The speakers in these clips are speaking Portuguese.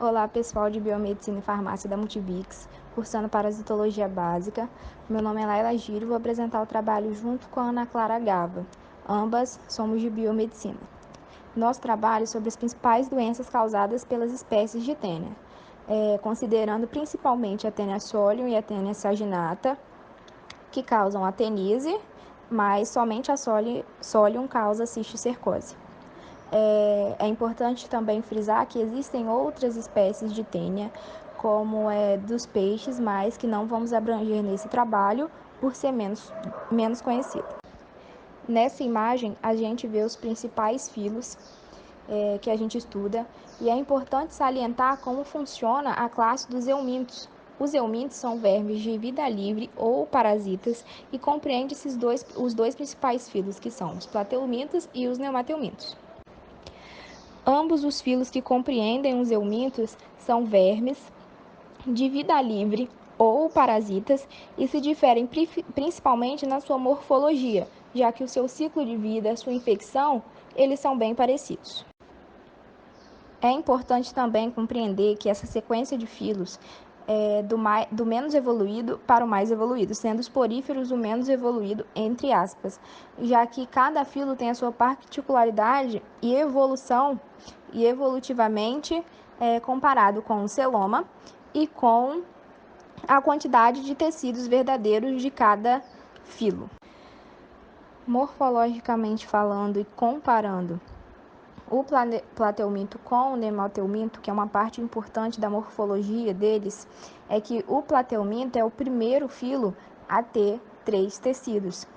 Olá, pessoal de Biomedicina e Farmácia da Multibix, cursando Parasitologia Básica. Meu nome é Laila Giro e vou apresentar o trabalho junto com a Ana Clara Gava. Ambas somos de Biomedicina. Nosso trabalho é sobre as principais doenças causadas pelas espécies de Tênia, considerando principalmente a Tênia solium e a Tênia saginata, que causam a tenise, mas somente a solium causa cisticercose. É importante também frisar que existem outras espécies de tênia, como dos peixes, mas que não vamos abranger nesse trabalho por ser menos conhecida. Nessa imagem, a gente vê os principais filos que a gente estuda, e é importante salientar como funciona a classe dos eumintos. Os eumintos são vermes de vida livre ou parasitas e compreende os dois principais filos, que são os plateumintos e os neomateumintos. Ambos os filos que compreendem os eumintos são vermes de vida livre ou parasitas e se diferem principalmente na sua morfologia, já que o seu ciclo de vida, a sua infecção, eles são bem parecidos. É importante também compreender que essa sequência de filos é do menos evoluído para o mais evoluído, sendo os poríferos o menos evoluído, entre aspas, já que cada filo tem a sua particularidade e evolução, e evolutivamente comparado com o celoma e com a quantidade de tecidos verdadeiros de cada filo. Morfologicamente falando e comparando o plateuminto com o neomateuminto, que é uma parte importante da morfologia deles, é que o plateuminto é o primeiro filo a ter 3 tecidos: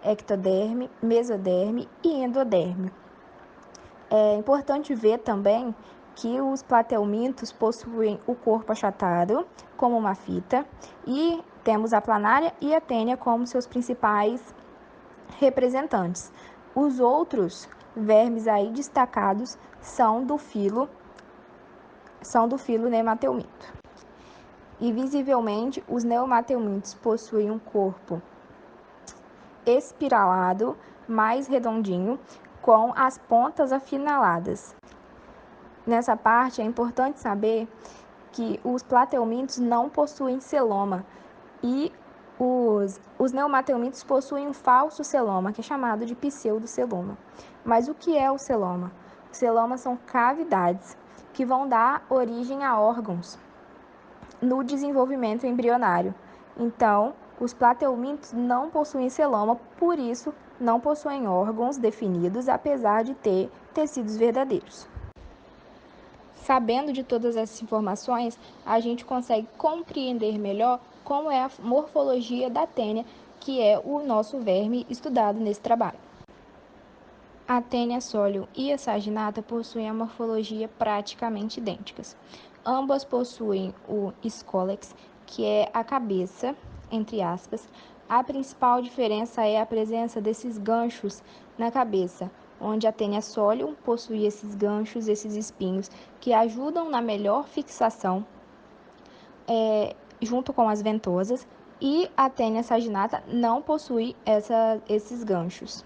ectoderme, mesoderme e endoderme. É importante ver também que os plateumintos possuem o corpo achatado, como uma fita, e temos a planária e a tênia como seus principais representantes. Os outros vermes aí destacados são do filo neomateuminto. E visivelmente os neomateumintos possuem um corpo espiralado, mais redondinho, com as pontas afinaladas. Nessa parte é importante saber que os plateumintos não possuem celoma e os neomateumintos possuem um falso celoma, que é chamado de pseudoceloma. Mas o que é o celoma? O celoma são cavidades que vão dar origem a órgãos no desenvolvimento embrionário. Então, os plateumintos não possuem celoma, por isso não possuem órgãos definidos, apesar de ter tecidos verdadeiros. Sabendo de todas essas informações, a gente consegue compreender melhor como é a morfologia da tênia, que é o nosso verme estudado nesse trabalho. A tênia solium e a saginata possuem a morfologia praticamente idênticas. Ambas possuem o escólex, que é a cabeça, entre aspas. A principal diferença é a presença desses ganchos na cabeça, onde a tênia solium possui esses ganchos, esses espinhos, que ajudam na melhor fixação junto com as ventosas, e a tênia saginata não possui esses ganchos.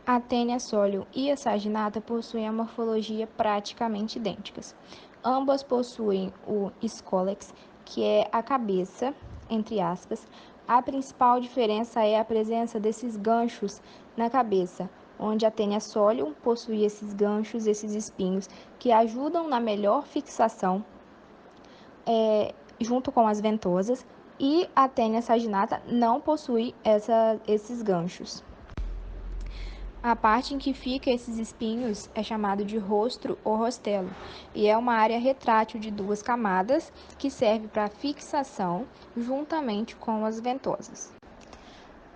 A tênia solium e a saginata possuem a morfologia praticamente idênticas. Ambas possuem o escólex, que é a cabeça, entre aspas. A principal diferença é a presença desses ganchos na cabeça, onde a tênia solium possui esses ganchos, esses espinhos, que ajudam na melhor fixação junto com as ventosas, e a tênia saginata não possui esses ganchos. A parte em que fica esses espinhos é chamado de rostro ou rostelo, e é uma área retrátil de 2 camadas que serve para fixação juntamente com as ventosas.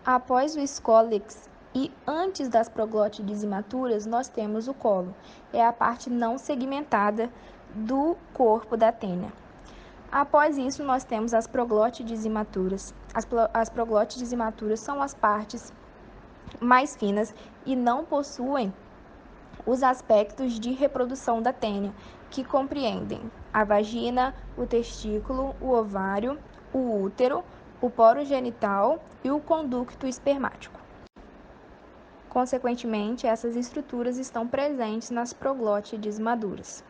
Após o escólex e antes das proglótides imaturas, nós temos o colo. É a parte não segmentada do corpo da tênia. Após isso, nós temos as proglótides imaturas. As proglótides imaturas são as partes mais finas e não possuem os aspectos de reprodução da tênia, que compreendem a vagina, o testículo, o ovário, o útero, o poro genital e o conducto espermático. Consequentemente, essas estruturas estão presentes nas proglótides maduras.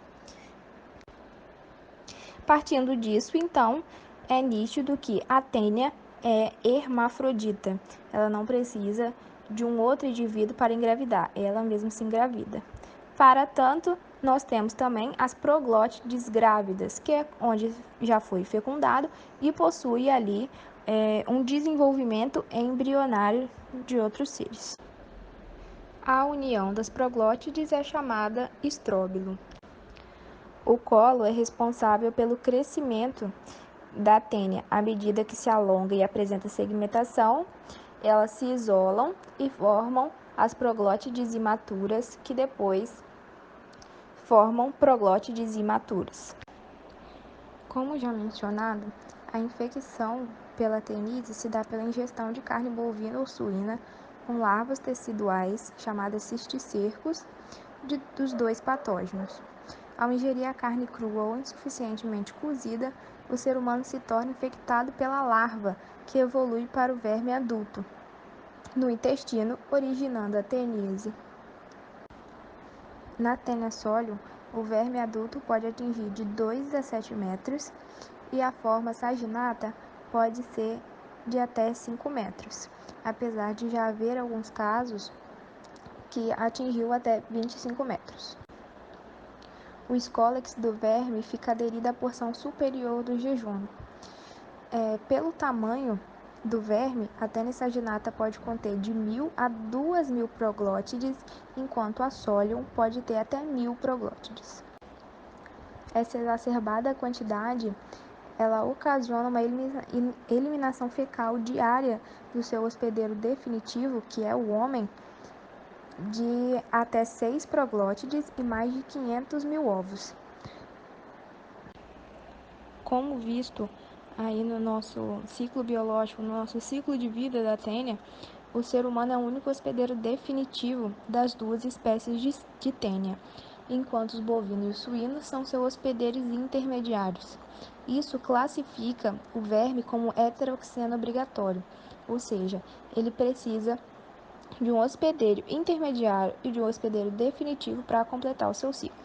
Partindo disso, então, é nítido que a tênia é hermafrodita. Ela não precisa de um outro indivíduo para engravidar, ela mesma se engravida. Para tanto, nós temos também as proglótides grávidas, que é onde já foi fecundado e possui ali um desenvolvimento embrionário de outros seres. A união das proglótides é chamada estróbilo. O colo é responsável pelo crescimento da tênia. À medida que se alonga e apresenta segmentação, elas se isolam e formam as proglótides imaturas, que depois formam proglótides imaturas. Como já mencionado, a infecção pela teníase se dá pela ingestão de carne bovina ou suína com larvas teciduais, chamadas cisticercos, dos dois patógenos. Ao ingerir a carne crua ou insuficientemente cozida, o ser humano se torna infectado pela larva, que evolui para o verme adulto no intestino, originando a teníase. Na tênia sólio, o verme adulto pode atingir de 2 a 7 metros e a forma saginata pode ser de até 5 metros, apesar de já haver alguns casos que atingiu até 25 metros. O escólex do verme fica aderido à porção superior do jejum. Pelo tamanho do verme, a tênia saginata pode conter de 1.000 a 2.000 proglótides, enquanto a solium pode ter até 1.000 proglótides. Essa exacerbada quantidade, ela ocasiona uma eliminação fecal diária do seu hospedeiro definitivo, que é o homem, de até 6 proglótides e mais de 500.000 ovos. Como visto aí no nosso ciclo biológico, no nosso ciclo de vida da tênia, o ser humano é o único hospedeiro definitivo das duas espécies de tênia, enquanto os bovinos e os suínos são seus hospedeiros intermediários. Isso classifica o verme como heteroxeno obrigatório, ou seja, ele precisa de um hospedeiro intermediário e de um hospedeiro definitivo para completar o seu ciclo.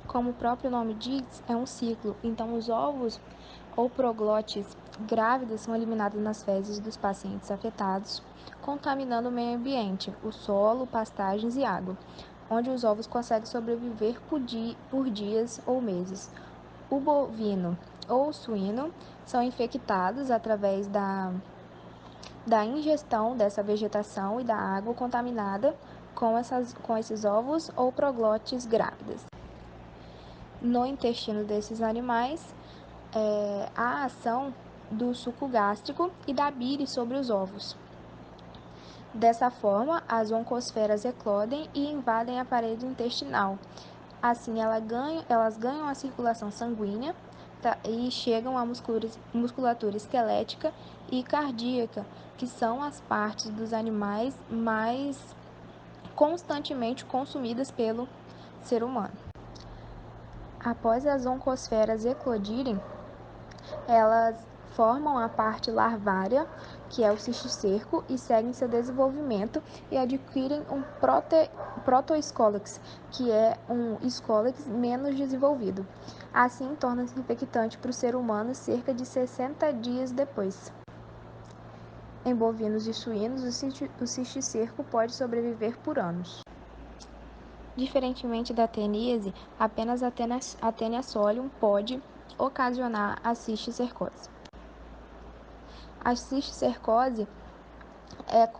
Como o próprio nome diz, é um ciclo, então os ovos ou proglótides grávidas são eliminados nas fezes dos pacientes afetados, contaminando o meio ambiente, o solo, pastagens e água, onde os ovos conseguem sobreviver por dias ou meses. O bovino ou suíno são infectados através da ingestão dessa vegetação e da água contaminada com esses ovos ou proglótides grávidas. No intestino desses animais, a ação do suco gástrico e da bile sobre os ovos. Dessa forma, as oncosferas eclodem e invadem a parede intestinal. Assim, elas ganham a circulação sanguínea e chegam à musculatura esquelética e cardíaca, que são as partes dos animais mais constantemente consumidas pelo ser humano. Após as oncosferas eclodirem, elas formam a parte larvária, que é o cisticerco, e seguem seu desenvolvimento e adquirem um protoescólex, que é um escólex menos desenvolvido. Assim, torna-se infectante para o ser humano cerca de 60 dias depois. Em bovinos e suínos, o cisticerco pode sobreviver por anos. Diferentemente da teníase, apenas a tênia solium pode ocasionar a cisticercose. A cisticercose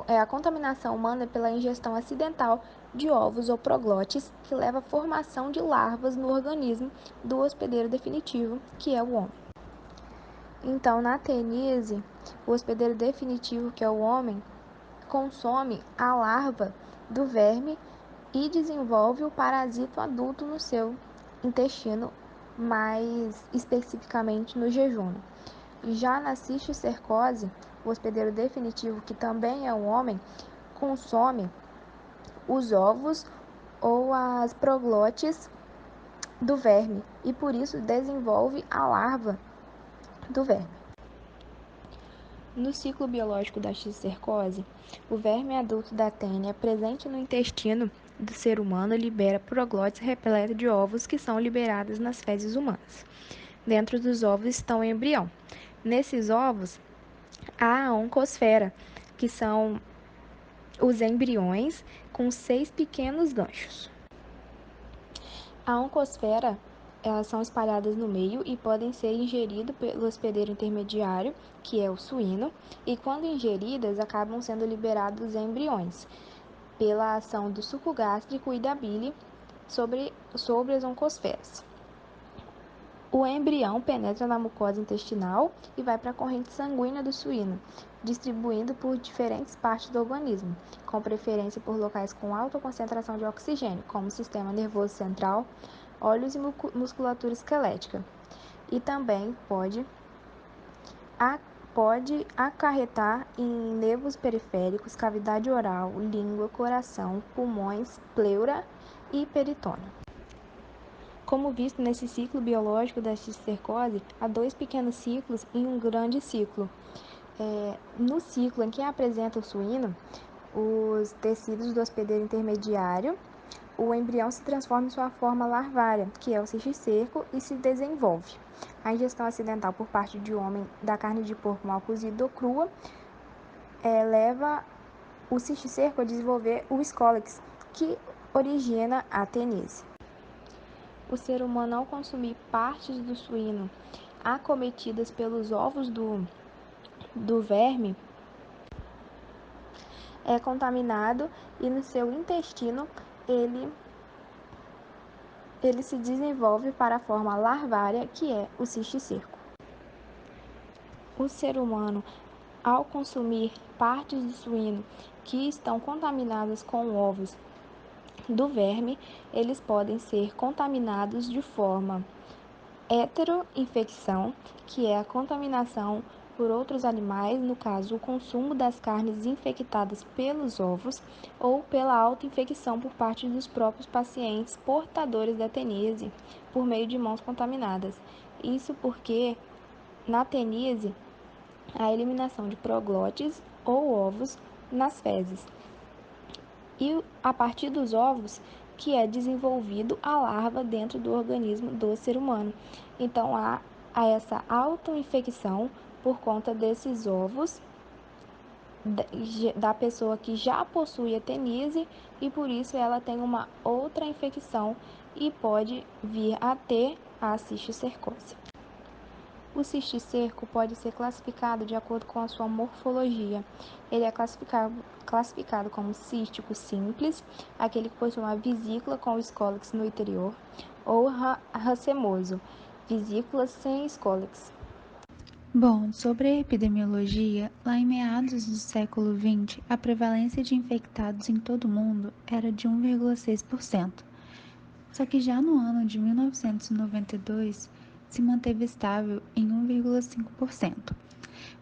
é a contaminação humana pela ingestão acidental de ovos ou proglótides que leva à formação de larvas no organismo do hospedeiro definitivo, que é o homem. Então, na teníase, o hospedeiro definitivo, que é o homem, consome a larva do verme e desenvolve o parasito adulto no seu intestino, mais especificamente no jejum. Já na cisticercose, o hospedeiro definitivo, que também é o homem, consome os ovos ou as proglótides do verme e por isso desenvolve a larva do verme. No ciclo biológico da cisticercose, o verme adulto da tênia presente no intestino do ser humano libera proglótides repletas de ovos que são liberadas nas fezes humanas. Dentro dos ovos está o embrião. Nesses ovos, há a oncosfera, que são os embriões com 6 pequenos ganchos. A oncosfera, elas são espalhadas no meio e podem ser ingeridas pelo hospedeiro intermediário, que é o suíno, e quando ingeridas, acabam sendo liberados embriões, pela ação do suco gástrico e da bile sobre as oncosferas. O embrião penetra na mucosa intestinal e vai para a corrente sanguínea do suíno, distribuindo por diferentes partes do organismo, com preferência por locais com alta concentração de oxigênio, como o sistema nervoso central, olhos e musculatura esquelética. E também pode acarretar em nervos periféricos, cavidade oral, língua, coração, pulmões, pleura e peritônio. Como visto nesse ciclo biológico da cisticercose, há 2 pequenos ciclos e um grande ciclo. No ciclo em que apresenta o suíno, os tecidos do hospedeiro intermediário, o embrião se transforma em sua forma larvária, que é o cisticerco, e se desenvolve. A ingestão acidental por parte de homem da carne de porco mal cozida ou crua leva o cisticerco a desenvolver o escólex, que origina a teníase. O ser humano, ao consumir partes do suíno acometidas pelos ovos do verme, é contaminado e no seu intestino ele se desenvolve para a forma larvária, que é o cisticerco. O ser humano, ao consumir partes do suíno que estão contaminadas com ovos do verme, eles podem ser contaminados de forma heteroinfecção, que é a contaminação por outros animais, no caso, o consumo das carnes infectadas pelos ovos, ou pela autoinfecção por parte dos próprios pacientes portadores da teníase, por meio de mãos contaminadas. Isso porque, na teníase, há eliminação de proglótides ou ovos nas fezes. E a partir dos ovos que é desenvolvido a larva dentro do organismo do ser humano. Então há essa autoinfecção por conta desses ovos da pessoa que já possui a teníase e por isso ela tem uma outra infecção e pode vir a ter a cisticercose. O cisticerco pode ser classificado de acordo com a sua morfologia. Ele é classificado como cístico simples, aquele que possui uma vesícula com o escólex no interior, ou racemoso, vesícula sem escólex. Bom, sobre a epidemiologia, lá em meados do século XX, a prevalência de infectados em todo o mundo era de 1,6%. Só que já no ano de 1992, se manteve estável em 1,5%.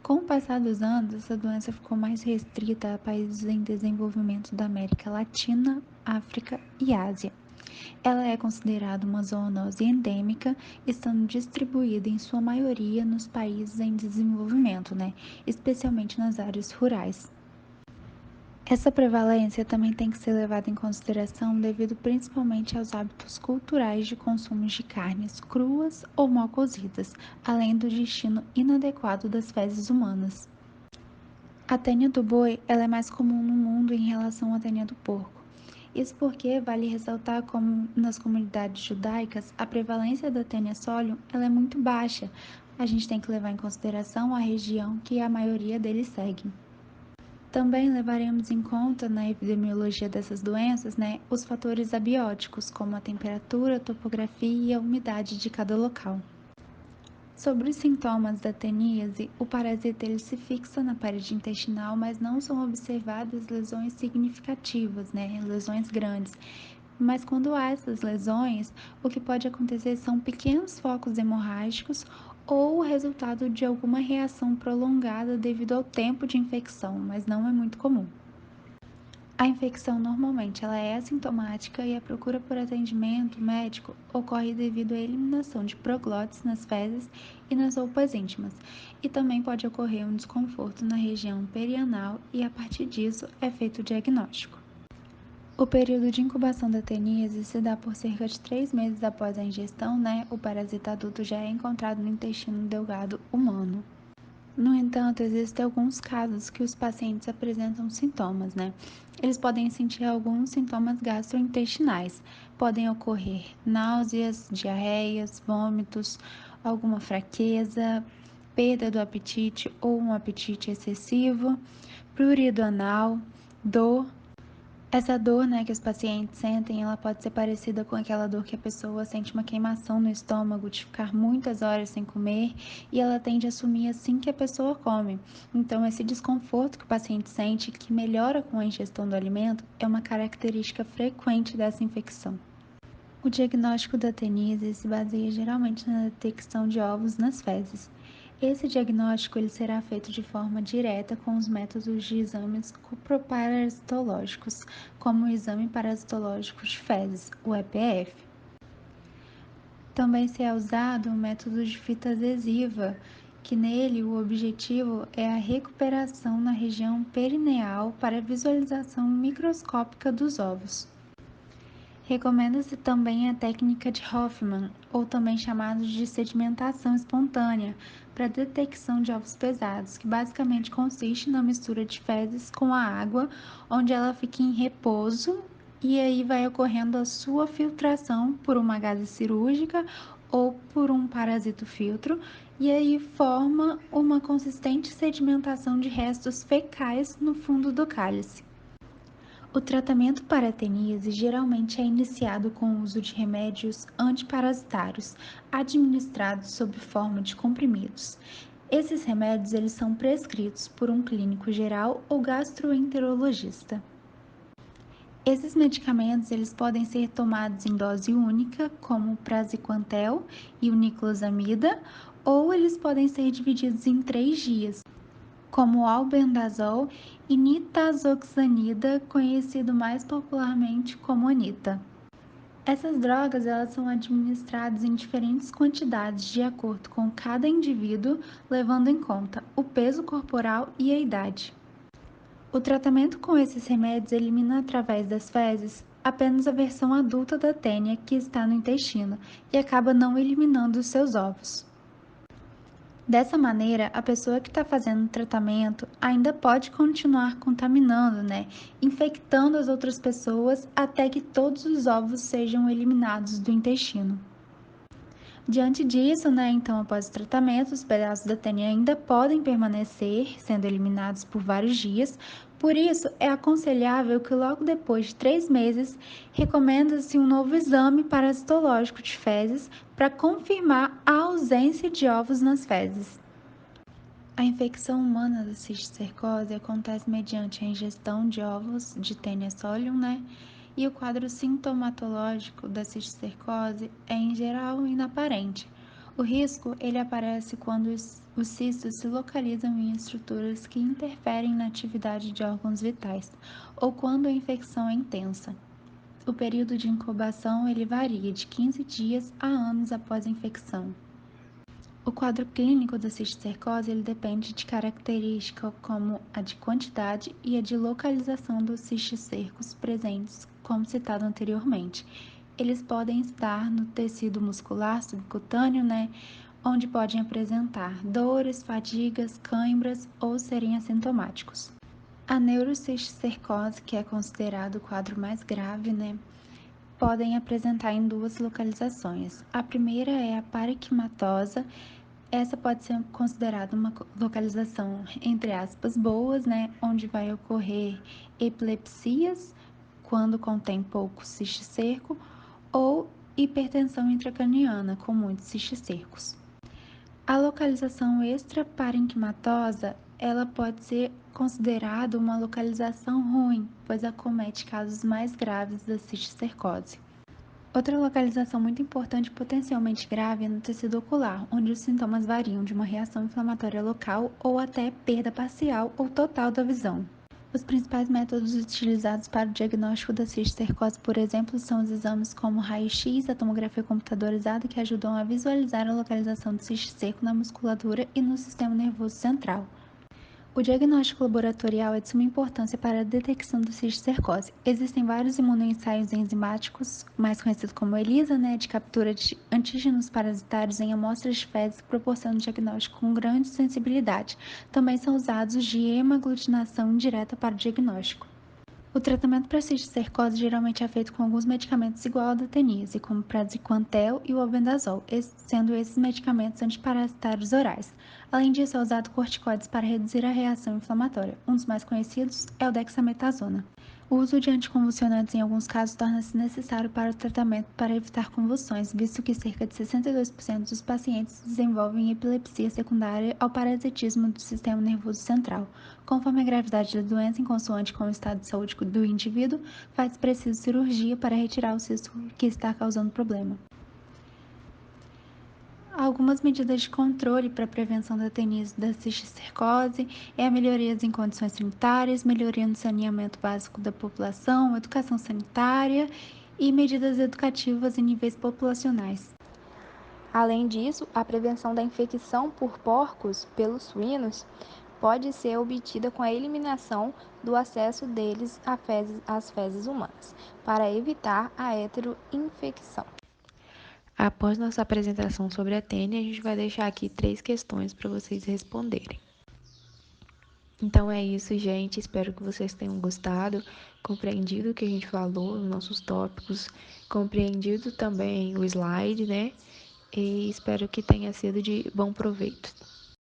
Com o passar dos anos, essa doença ficou mais restrita a países em desenvolvimento da América Latina, África e Ásia. Ela é considerada uma zoonose endêmica, estando distribuída em sua maioria nos países em desenvolvimento, especialmente nas áreas rurais. Essa prevalência também tem que ser levada em consideração devido principalmente aos hábitos culturais de consumo de carnes cruas ou mal cozidas, além do destino inadequado das fezes humanas. A tênia do boi ela é mais comum no mundo em relação à tênia do porco. Isso porque vale ressaltar como nas comunidades judaicas a prevalência da tênia solium ela é muito baixa. A gente tem que levar em consideração a região que a maioria deles segue. Também levaremos em conta na epidemiologia dessas doenças, os fatores abióticos, como a temperatura, a topografia e a umidade de cada local. Sobre os sintomas da teníase, o parasita ele se fixa na parede intestinal, mas não são observadas lesões significativas, lesões grandes. Mas quando há essas lesões, o que pode acontecer são pequenos focos hemorrágicos ou o resultado de alguma reação prolongada devido ao tempo de infecção, mas não é muito comum. A infecção normalmente ela é assintomática e a procura por atendimento médico ocorre devido à eliminação de proglótides nas fezes e nas roupas íntimas, e também pode ocorrer um desconforto na região perianal e a partir disso é feito o diagnóstico. O período de incubação da teníase se dá por cerca de 3 meses após a ingestão, né? O parasita adulto já é encontrado no intestino delgado humano. No entanto, existem alguns casos que os pacientes apresentam sintomas, né? Eles podem sentir alguns sintomas gastrointestinais. Podem ocorrer náuseas, diarreias, vômitos, alguma fraqueza, perda do apetite ou um apetite excessivo, prurido anal, dor. Essa dor, né, que os pacientes sentem, ela pode ser parecida com aquela dor que a pessoa sente uma queimação no estômago, de ficar muitas horas sem comer, e ela tende a sumir assim que a pessoa come. Então, esse desconforto que o paciente sente, que melhora com a ingestão do alimento, é uma característica frequente dessa infecção. O diagnóstico da teníase se baseia geralmente na detecção de ovos nas fezes. Esse diagnóstico ele será feito de forma direta com os métodos de exames coproparasitológicos, como o exame parasitológico de fezes, o EPF. Também se é usado o método de fita adesiva, que nele o objetivo é a recuperação na região perineal para visualização microscópica dos ovos. Recomenda-se também a técnica de Hoffman, ou também chamada de sedimentação espontânea, para detecção de ovos pesados, que basicamente consiste na mistura de fezes com a água, onde ela fica em repouso e aí vai ocorrendo a sua filtração por uma gase cirúrgica ou por um parasito filtro, e aí forma uma consistente sedimentação de restos fecais no fundo do cálice. O tratamento para a teníase geralmente é iniciado com o uso de remédios antiparasitários, administrados sob forma de comprimidos. Esses remédios eles são prescritos por um clínico geral ou gastroenterologista. Esses medicamentos eles podem ser tomados em dose única, como o praziquantel e o niclosamida, ou eles podem ser divididos em 3 dias, como albendazol e nitazoxanida, conhecido mais popularmente como Anita. Essas drogas elas são administradas em diferentes quantidades de acordo com cada indivíduo, levando em conta o peso corporal e a idade. O tratamento com esses remédios elimina através das fezes apenas a versão adulta da tênia que está no intestino e acaba não eliminando os seus ovos. Dessa maneira, a pessoa que está fazendo o tratamento ainda pode continuar contaminando, né? Infectando as outras pessoas até que todos os ovos sejam eliminados do intestino. Diante disso, né, então após o tratamento, os pedaços da tênia ainda podem permanecer sendo eliminados por vários dias, por isso é aconselhável que logo depois de 3 meses, recomenda-se um novo exame parasitológico de fezes para confirmar a ausência de ovos nas fezes. A infecção humana da cisticercose acontece mediante a ingestão de ovos de Taenia solium, né? E o quadro sintomatológico da cisticercose é, em geral, inaparente. O risco ele aparece quando os cistos se localizam em estruturas que interferem na atividade de órgãos vitais ou quando a infecção é intensa. O período de incubação ele varia de 15 dias a anos após a infecção. O quadro clínico da cisticercose ele depende de características como a de quantidade e a de localização dos cisticercos presentes, como citado anteriormente. Eles podem estar no tecido muscular subcutâneo, né, onde podem apresentar dores, fadigas, cãibras ou serem assintomáticos. A neurocisticercose, que é considerado o quadro mais grave, né, podem apresentar em 2 localizações. A primeira é a parequimatosa. Essa pode ser considerada uma localização, entre aspas, boas, né? Onde vai ocorrer epilepsias, quando contém pouco cisticerco, ou hipertensão intracraniana, com muitos cisticercos. A localização extraparenquimatosa, ela pode ser considerada uma localização ruim, pois acomete casos mais graves da cisticercose. Outra localização muito importante e potencialmente grave é no tecido ocular, onde os sintomas variam de uma reação inflamatória local ou até perda parcial ou total da visão. Os principais métodos utilizados para o diagnóstico da cisticercose, por exemplo, são os exames como raio-x, a tomografia computadorizada, que ajudam a visualizar a localização do cisticerco na musculatura e no sistema nervoso central. O diagnóstico laboratorial é de suma importância para a detecção da cisticercose. Existem vários imunoensaios enzimáticos, mais conhecidos como ELISA, de captura de antígenos parasitários em amostras de fezes que proporcionam diagnóstico com grande sensibilidade. Também são usados de hemaglutinação indireta para o diagnóstico. O tratamento para cisticercose geralmente é feito com alguns medicamentos igual ao da teníase, como o praziquantel e o albendazol, sendo esses medicamentos antiparasitários orais. Além disso, é usado corticoides para reduzir a reação inflamatória. Um dos mais conhecidos é o dexametasona. O uso de anticonvulsivantes em alguns casos torna-se necessário para o tratamento para evitar convulsões, visto que cerca de 62% dos pacientes desenvolvem epilepsia secundária ao parasitismo do sistema nervoso central. Conforme a gravidade da doença em consoante com o estado de saúde do indivíduo, faz preciso cirurgia para retirar o cisto que está causando problema. Algumas medidas de controle para a prevenção da teníase e da cisticercose é a melhoria em condições sanitárias, melhoria no saneamento básico da população, educação sanitária e medidas educativas em níveis populacionais. Além disso, a prevenção da infecção por porcos pelos suínos pode ser obtida com a eliminação do acesso deles às fezes humanas, para evitar a heteroinfecção. Após nossa apresentação sobre a tênia, a gente vai deixar aqui 3 questões para vocês responderem. Então é isso, gente. Espero que vocês tenham gostado, compreendido o que a gente falou, os nossos tópicos, compreendido também o slide, E espero que tenha sido de bom proveito.